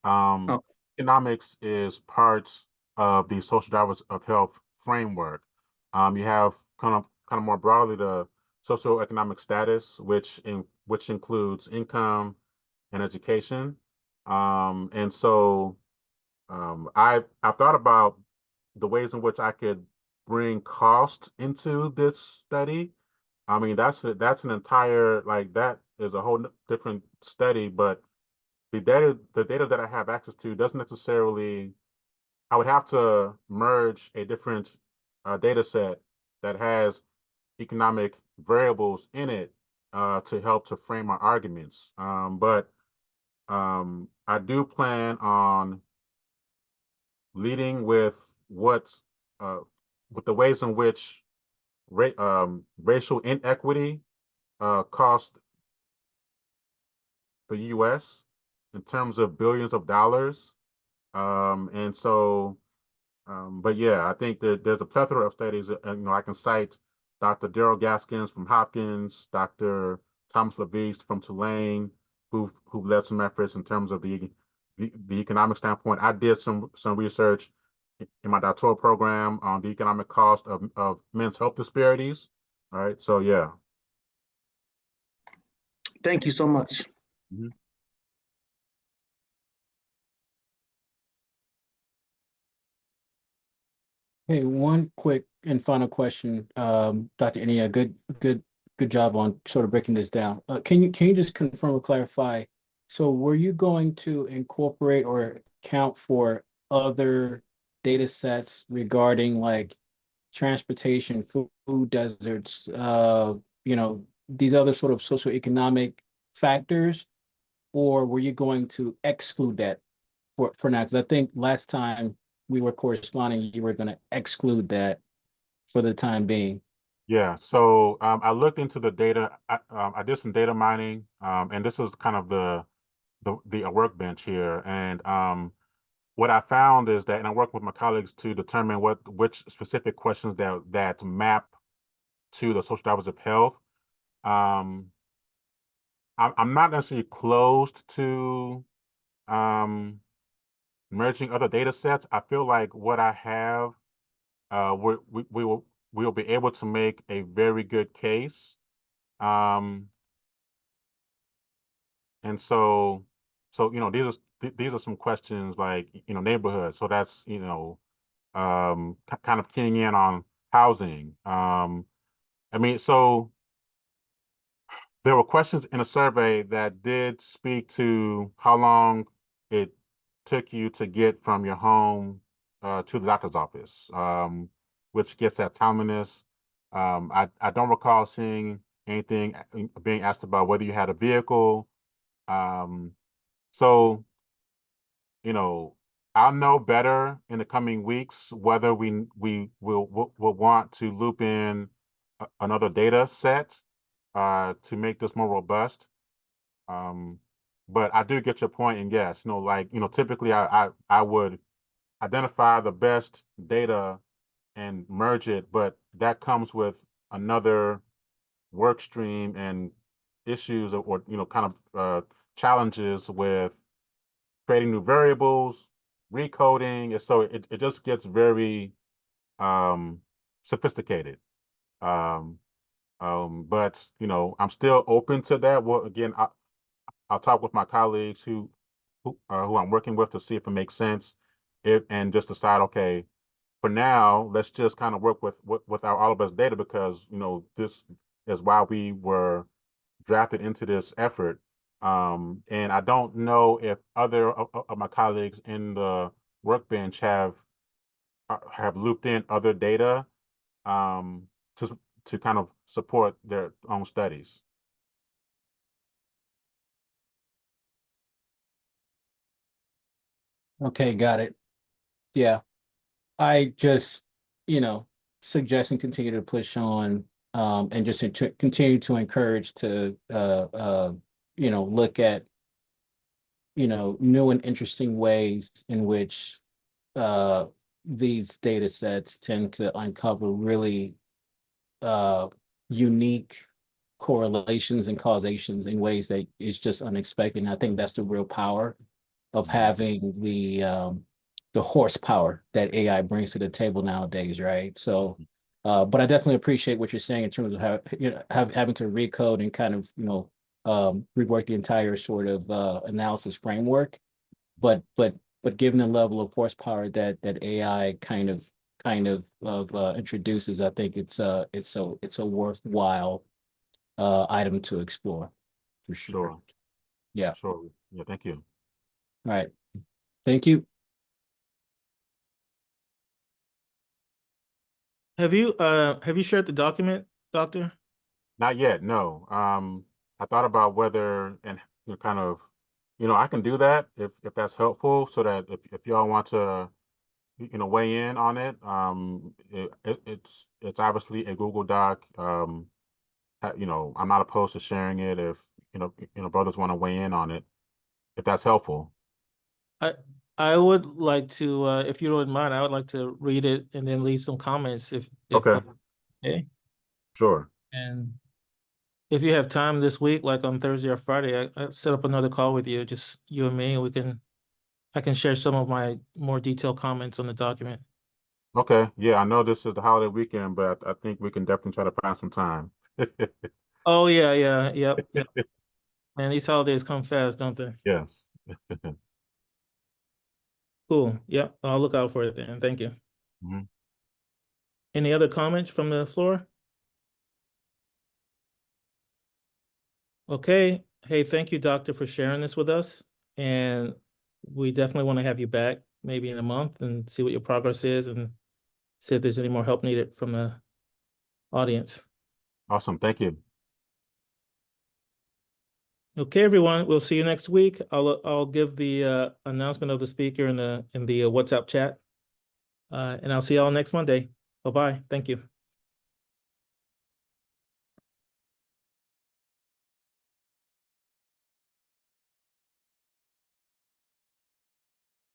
Oh, economics is part of the social drivers of health framework. You have kind of more broadly the socioeconomic status, which includes income and education. And so I've thought about the ways in which I could bring cost into this study. I mean, that's an entire, like, that is a whole different study, but the data that I have access to doesn't necessarily, I would have to merge a different data set that has economic variables in it to help to frame our arguments. But I do plan on leading uh, with the ways in which racial inequity cost the U.S. in terms of billions of dollars. And so, but yeah, I think that there's a plethora of studies, and I can cite Dr. Daryl Gaskins from Hopkins, Dr. Thomas LaVeist from Tulane, who led some efforts in terms of the economic standpoint. I did some research in my doctoral program on the economic cost of men's health disparities. All right, so yeah. thank you so much. Mhm. Hey, one quick and final question, Dr. Inia, good job on sort of breaking this down. Can you just confirm or clarify? So were you going to incorporate or count for other data sets regarding like transportation, food deserts, these other sort of socioeconomic factors, or were you going to exclude that for now? Because I think last time we were corresponding, you were going to exclude that for the time being. Yeah, so I looked into the data. I did some data mining, and this is kind of the workbench here. And what I found is that, and I work with my colleagues to determine which specific questions that map to the social drivers of health. Um, I'm not necessarily closed to um, merging other data sets. I feel like what I have, we will be able to make a very good case. Um, and so these are some questions like neighborhood. So that's kind of keying in on housing. I mean, so there were questions in a survey that did speak to how long it took you to get from your home to the doctor's office, which gets at timeliness. I don't recall seeing anything being asked about whether you had a vehicle. Um, so, I'll know better in the coming weeks whether we will want to loop in another data set to make this more robust. Um, but I do get your point, and yes, typically I would identify the best data and merge it, but that comes with another work stream and issues or kind of challenges with creating new variables, recoding, and so it just gets very um, sophisticated. Um, but I'm still open to that. Well, again, I'll talk with my colleagues who I'm working with to see if it makes sense, and just decide, okay, for now, let's just kind of work with our all of us data because this is why we were drafted into this effort. And I don't know if other of my colleagues in the workbench have looped in other data um, to kind of support their own studies. Okay, got it. Yeah, I just, suggest and continue to push on, and just continue to encourage to, look at, new and interesting ways in which, uh, these data sets tend to uncover really, uh, unique correlations and causations in ways that is just unexpected. And I think that's the real power of having the horsepower that AI brings to the table nowadays, right? So, but I definitely appreciate what you're saying in terms of how, having to recode and kind of, rework the entire sort of analysis framework. But given the level of horsepower that AI kind of introduces, I think it's a worthwhile item to explore for sure. Sure. Yeah. Sure. Yeah, thank you. All right. Thank you. Have you shared the document, Doctor? Not yet, no. I thought about whether and kind of, I can do that if that's helpful, so that if y'all want to, weigh in on it. It's obviously a Google Doc. I'm not opposed to sharing it if brothers want to weigh in on it, if that's helpful. I I would like to, if you don't mind, I would like to read it and then leave some comments if Okay, okay. sure. And if you have time this week, like on Thursday or Friday, I set up another call with you, just you and me, and I can share some of my more detailed comments on the document. Okay, yeah, I know this is the holiday weekend, but I think we can definitely try to find some time. Oh yeah, yeah, yep, yep. Man, these holidays come fast, don't they? Yes. Cool. Yep, I'll look out for it then. Thank you. Mhm. Any other comments from the floor? Okay. Hey, thank you, Doctor, for sharing this with us. And we definitely want to have you back maybe in a month and see what your progress is and see if there's any more help needed from the audience. Awesome. Thank you. Okay, everyone, we'll see you next week. I'll give the announcement of the speaker in the WhatsApp chat. And I'll see y'all next Monday. Bye-bye. Thank you.